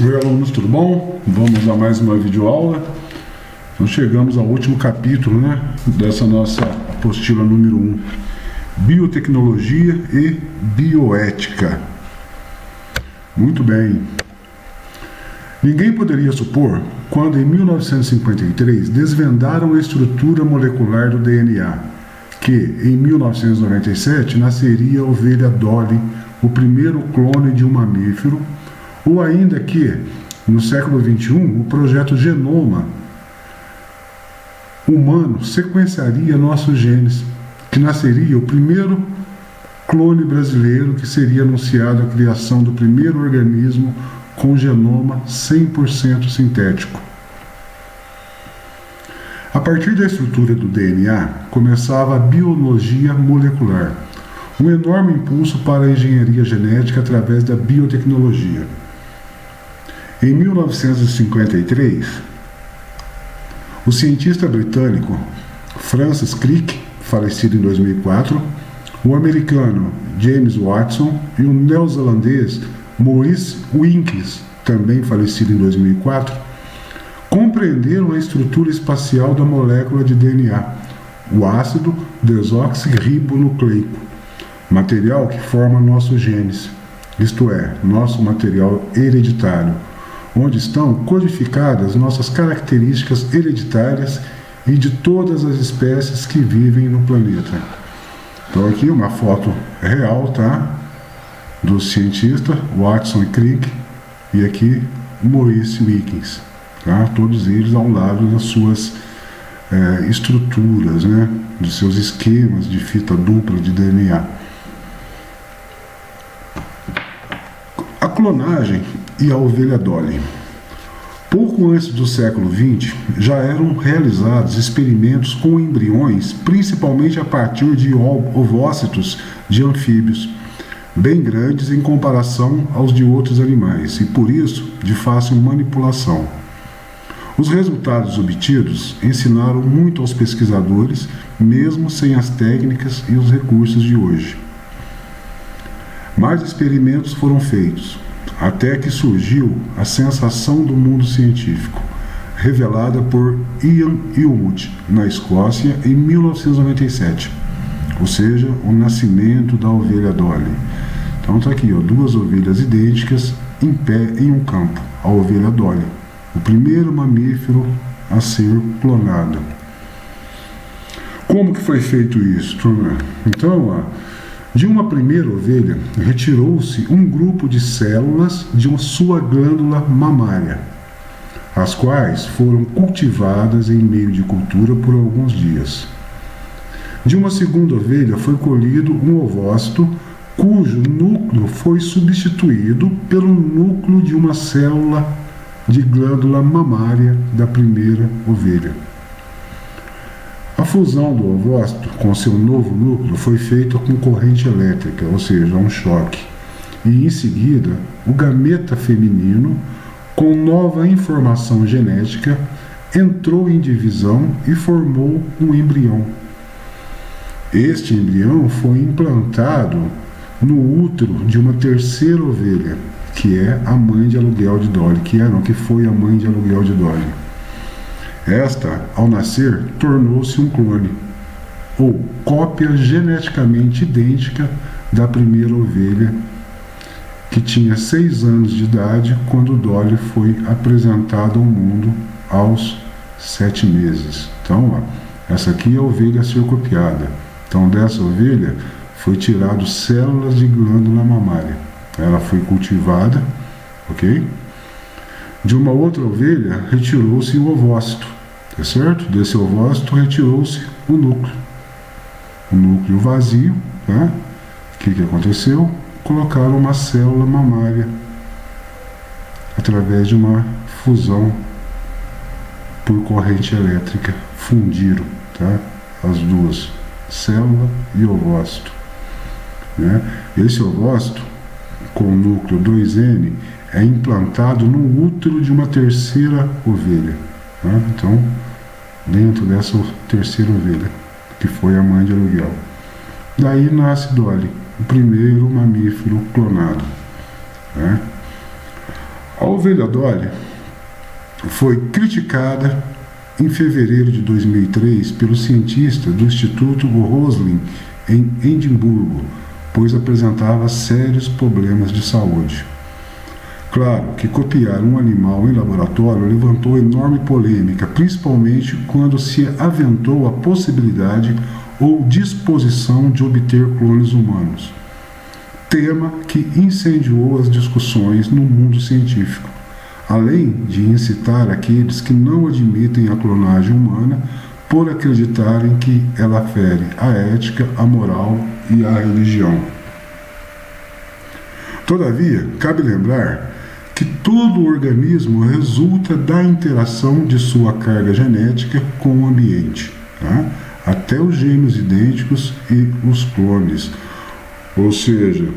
Oi, alunos, tudo bom? Vamos a mais uma videoaula. Então chegamos ao último capítulo, dessa nossa apostila número 1, Biotecnologia e Bioética. Muito bem. Ninguém poderia supor, quando em 1953 desvendaram a estrutura molecular do DNA, que em 1997 nasceria a ovelha Dolly, o primeiro clone de um mamífero, ou ainda que, no século XXI, o projeto Genoma humano sequenciaria nossos genes, que nasceria o primeiro clone brasileiro, que seria anunciado a criação do primeiro organismo com genoma 100% sintético. A partir da estrutura do DNA, começava a biologia molecular, um enorme impulso para a engenharia genética através da biotecnologia. Em 1953, o cientista britânico Francis Crick, falecido em 2004, o americano James Watson e o neozelandês Maurice Wilkins, também falecido em 2004, compreenderam a estrutura espacial da molécula de DNA, o ácido desoxirribonucleico, material que forma nossos genes, isto é, nosso material hereditário, onde estão codificadas nossas características hereditárias e de todas as espécies que vivem no planeta. Então aqui uma foto real, tá? Do cientista Watson e Crick, e aqui Maurice Wilkins, tá? Todos eles ao lado das suas estruturas, dos seus esquemas de fita dupla de DNA. A clonagem e a ovelha Dolly. Pouco antes do século XX, já eram realizados experimentos com embriões, principalmente a partir de ovócitos de anfíbios, bem grandes em comparação aos de outros animais, e por isso de fácil manipulação. Os resultados obtidos ensinaram muito aos pesquisadores, mesmo sem as técnicas e os recursos de hoje. Mais experimentos foram feitos, até que surgiu a sensação do mundo científico, revelada por Ian Illmut, na Escócia, em 1997, ou seja, o nascimento da ovelha Dolly. Então está aqui, duas ovelhas idênticas em pé em um campo, a ovelha Dolly, o primeiro mamífero a ser clonado. Como que foi feito isso, turma? Então, de uma primeira ovelha, retirou-se um grupo de células de sua glândula mamária, as quais foram cultivadas em meio de cultura por alguns dias. De uma segunda ovelha foi colhido um ovócito, cujo núcleo foi substituído pelo núcleo de uma célula de glândula mamária da primeira ovelha. A fusão do ovócito com seu novo núcleo foi feita com corrente elétrica, ou seja, um choque, e em seguida o gameta feminino, com nova informação genética, entrou em divisão e formou um embrião. Este embrião foi implantado no útero de uma terceira ovelha, que é a mãe de aluguel de Dolly, que foi a mãe de aluguel de Dolly. Esta, ao nascer, tornou-se um clone, ou cópia geneticamente idêntica da primeira ovelha, que tinha 6 anos de idade quando Dolly foi apresentada ao mundo aos 7 meses. Então, essa aqui é a ovelha a ser copiada. Então, dessa ovelha foi tirado células de glândula mamária. Ela foi cultivada, ok? De uma outra ovelha, retirou-se o ovócito, tá certo? Desse ovócito, retirou-se o núcleo vazio, tá? O que aconteceu? Colocaram uma célula mamária através de uma fusão por corrente elétrica. Fundiram, tá? As duas, célula e ovócito, Esse ovócito, com o núcleo 2N, é implantado no útero de uma terceira ovelha. Então, dentro dessa terceira ovelha, que foi a mãe de aluguel. Daí nasce Dolly, o primeiro mamífero clonado. A ovelha Dolly foi criticada em fevereiro de 2003 pelo cientista do Instituto Roslin em Edimburgo, pois apresentava sérios problemas de saúde. Claro que copiar um animal em laboratório levantou enorme polêmica, principalmente quando se aventou a possibilidade ou disposição de obter clones humanos, tema que incendiou as discussões no mundo científico, além de incitar aqueles que não admitem a clonagem humana por acreditarem que ela fere a ética, a moral e a religião. Todavia, cabe lembrar que todo organismo resulta da interação de sua carga genética com o ambiente, tá? Até os gêmeos idênticos e os clones. Ou seja,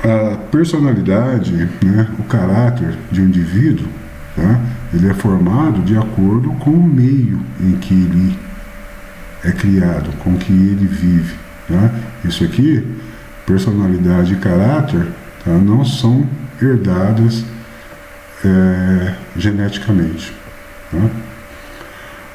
a personalidade, né, o caráter de um indivíduo, tá? Ele é formado de acordo com o meio em que ele é criado, com que ele vive. Tá? Isso aqui, personalidade e caráter, tá? Não são herdadas geneticamente. Tá?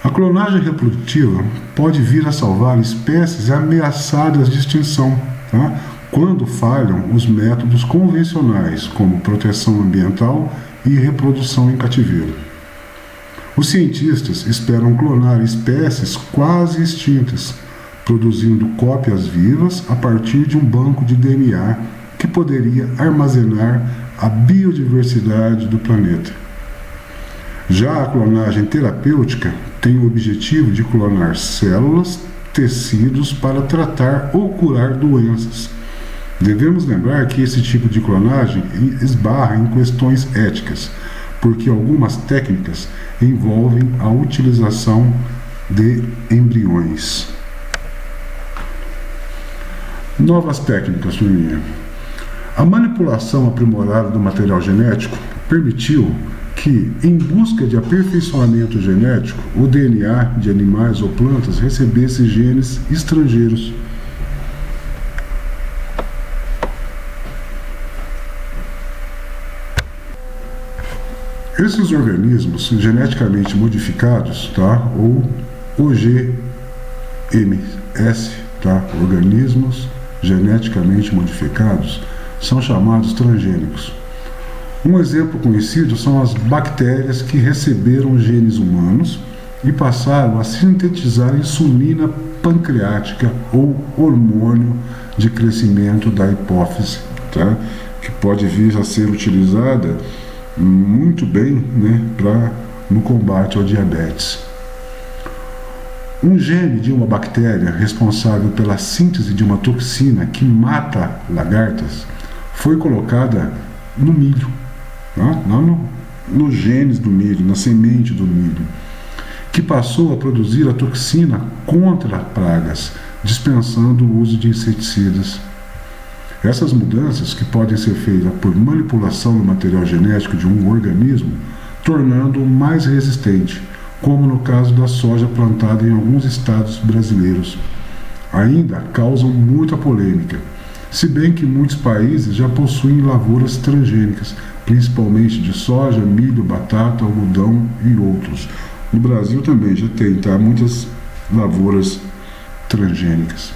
A clonagem reprodutiva pode vir a salvar espécies ameaçadas de extinção, tá? Quando falham os métodos convencionais, como proteção ambiental e reprodução em cativeiro. Os cientistas esperam clonar espécies quase extintas, produzindo cópias vivas a partir de um banco de DNA que poderia armazenar a biodiversidade do planeta. Já a clonagem terapêutica tem o objetivo de clonar células, tecidos para tratar ou curar doenças. Devemos lembrar que esse tipo de clonagem esbarra em questões éticas, porque algumas técnicas envolvem a utilização de embriões. Novas técnicas, turminha. A manipulação aprimorada do material genético permitiu que, em busca de aperfeiçoamento genético, o DNA de animais ou plantas recebesse genes estrangeiros. Esses organismos geneticamente modificados, tá, ou OGMS, tá, organismos geneticamente modificados, são chamados transgênicos. Um exemplo conhecido são as bactérias que receberam genes humanos e passaram a sintetizar insulina pancreática ou hormônio de crescimento da hipófise, tá? Que pode vir a ser utilizada muito bem, né, no combate ao diabetes. Um gene de uma bactéria responsável pela síntese de uma toxina que mata lagartas foi colocada no milho, tá? Lá nos genes do milho, na semente do milho, que passou a produzir a toxina contra pragas, dispensando o uso de inseticidas. Essas mudanças, que podem ser feitas por manipulação do material genético de um organismo, tornando-o mais resistente, como no caso da soja plantada em alguns estados brasileiros, ainda causam muita polêmica, se bem que muitos países já possuem lavouras transgênicas, principalmente de soja, milho, batata, algodão e outros. No Brasil também já tem, tá? Muitas lavouras transgênicas.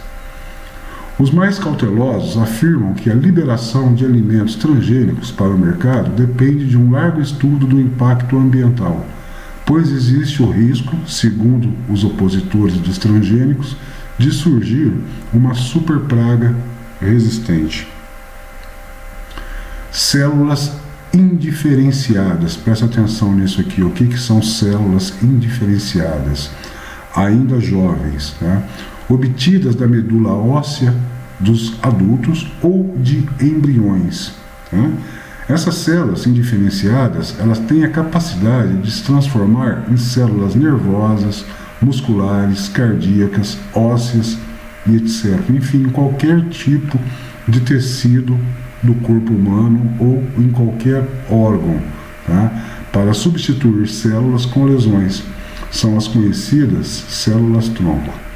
Os mais cautelosos afirmam que a liberação de alimentos transgênicos para o mercado depende de um largo estudo do impacto ambiental, pois existe o risco, segundo os opositores dos transgênicos, de surgir uma superpraga resistente. Células indiferenciadas. Presta atenção nisso aqui. O que são células indiferenciadas? Ainda jovens, tá? Obtidas da medula óssea dos adultos ou de embriões. Tá? Essas células indiferenciadas, elas têm a capacidade de se transformar em células nervosas, musculares, cardíacas, ósseas e etc. Enfim, em qualquer tipo de tecido do corpo humano ou em qualquer órgão, tá? Para substituir células com lesões. São as conhecidas células-tronco.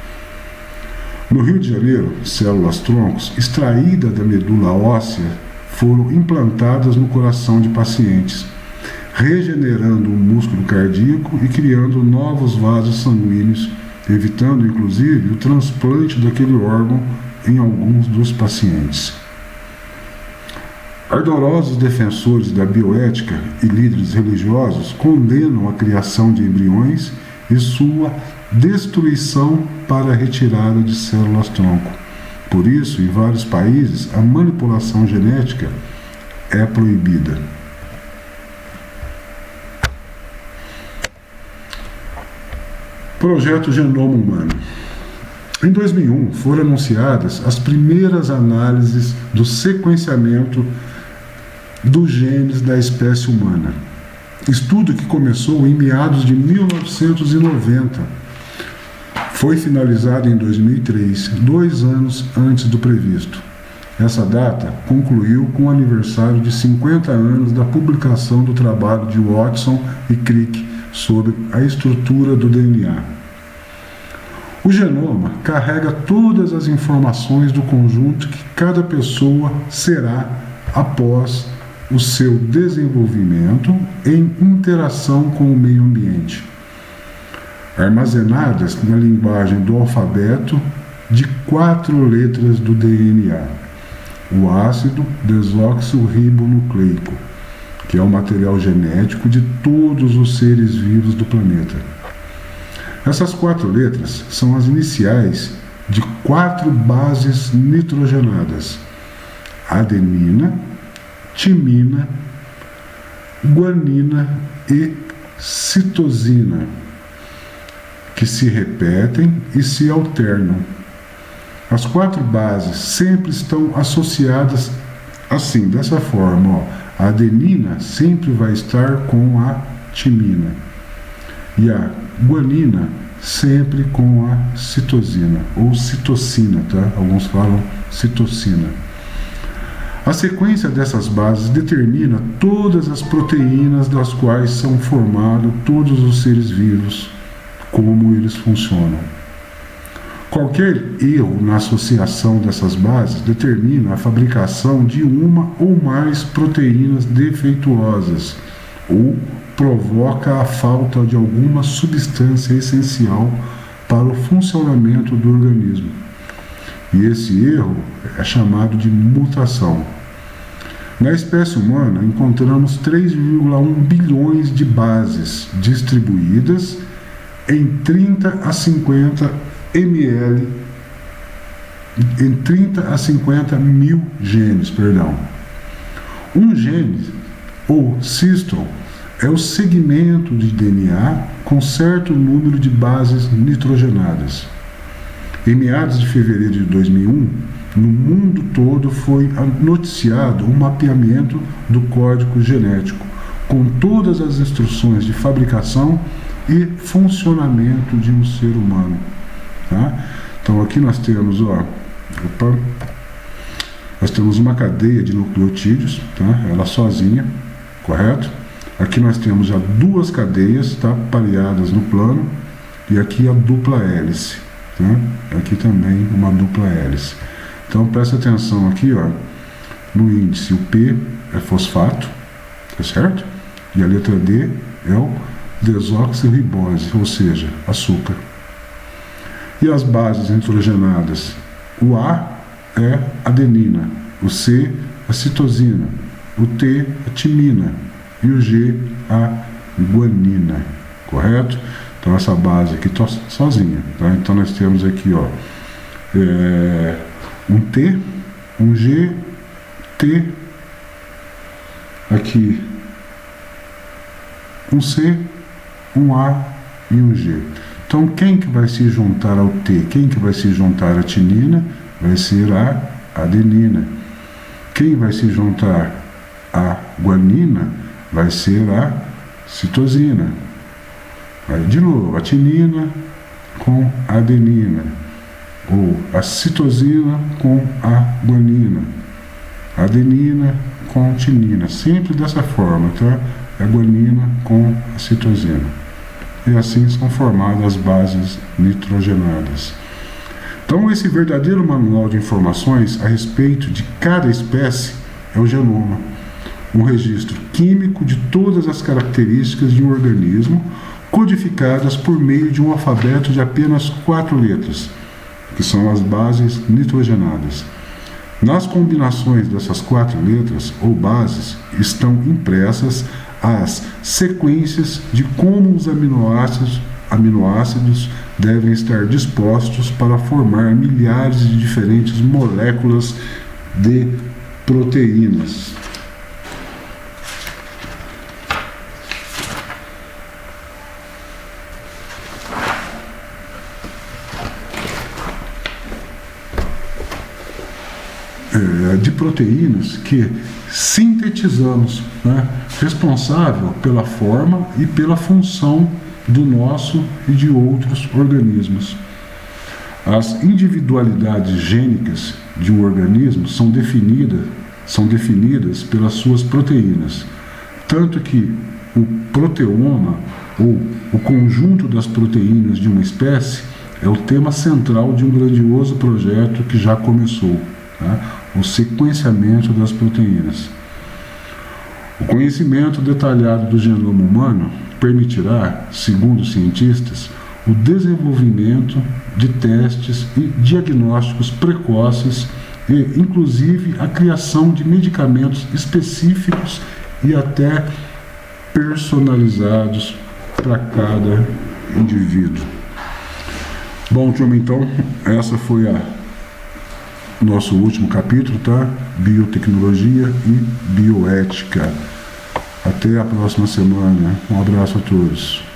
No Rio de Janeiro, células-troncos, extraídas da medula óssea, foram implantadas no coração de pacientes, regenerando o músculo cardíaco e criando novos vasos sanguíneos, evitando inclusive o transplante daquele órgão em alguns dos pacientes. Ardorosos defensores da bioética e líderes religiosos condenam a criação de embriões e sua destruição para a retirada de células-tronco. Por isso, em vários países, a manipulação genética é proibida. Projeto Genoma Humano. Em 2001, foram anunciadas as primeiras análises do sequenciamento dos genes da espécie humana. Estudo que começou em meados de 1990. Foi finalizado em 2003, 2 anos antes do previsto. Essa data concluiu com o aniversário de 50 anos da publicação do trabalho de Watson e Crick sobre a estrutura do DNA. O genoma carrega todas as informações do conjunto que cada pessoa será após o seu desenvolvimento em interação com o meio ambiente, armazenadas na linguagem do alfabeto de 4 letras do DNA, o ácido desoxirribonucleico, que é o material genético de todos os seres vivos do planeta. Essas 4 letras são as iniciais de 4 bases nitrogenadas: adenina, timina, guanina e citosina, que se repetem e se alternam. As 4 bases sempre estão associadas assim, dessa forma, ó. A adenina sempre vai estar com a timina e a guanina sempre com a citosina ou citocina, tá? Alguns falam citocina. A sequência dessas bases determina todas as proteínas das quais são formados todos os seres vivos, como eles funcionam. Qualquer erro na associação dessas bases determina a fabricação de uma ou mais proteínas defeituosas ou provoca a falta de alguma substância essencial para o funcionamento do organismo. E esse erro é chamado de mutação. Na espécie humana, encontramos 3,1 bilhões de bases distribuídas em 30 a 50 ml, em 30 a 50 mil genes, Um gene, ou cistron, é o segmento de DNA com certo número de bases nitrogenadas. Em meados de fevereiro de 2001, no mundo todo foi noticiado um mapeamento do código genético, com todas as instruções de fabricação e funcionamento de um ser humano. Tá? Então aqui nós temos, nós temos uma cadeia de nucleotídeos, tá? Ela sozinha, correto? Aqui nós temos já 2 cadeias, tá? Pareadas no plano, e aqui a dupla hélice. Tá? Aqui também uma dupla hélice. Então presta atenção aqui, ó, no índice. O P é fosfato, tá certo? E a letra D é o desoxirribose, ou seja, açúcar. E as bases nitrogenadas? O A é adenina, o C a citosina, o T a timina e o G a guanina, correto? Então essa base aqui está sozinha, tá? Então nós temos aqui, ó, um T, um G, T, aqui um C, um A e um G. Então quem que vai se juntar ao T? Quem que vai se juntar à timina? Vai ser a adenina. Quem vai se juntar à guanina? Vai ser a citosina. Aí de novo, a timina com a adenina, ou a citosina com a guanina, a adenina com a timina, sempre dessa forma, tá? A guanina com a citosina. E assim são formadas as bases nitrogenadas. Então esse verdadeiro manual de informações a respeito de cada espécie é o genoma, um registro químico de todas as características de um organismo, codificadas por meio de um alfabeto de apenas 4 letras, que são as bases nitrogenadas. Nas combinações dessas 4 letras ou bases estão impressas as sequências de como os aminoácidos devem estar dispostos para formar milhares de diferentes moléculas de proteínas. De proteínas que sintetizamos, né, responsável pela forma e pela função do nosso e de outros organismos. As individualidades gênicas de um organismo são definidas pelas suas proteínas, tanto que o proteoma, ou o conjunto das proteínas de uma espécie, é o tema central de um grandioso projeto que já começou, tá? O sequenciamento das proteínas. O conhecimento detalhado do genoma humano permitirá, segundo os cientistas, o desenvolvimento de testes e diagnósticos precoces e, inclusive, a criação de medicamentos específicos e até personalizados para cada indivíduo. Bom, turma, então, essa foi nosso último capítulo, tá? Biotecnologia e bioética. Até a próxima semana. Um abraço a todos.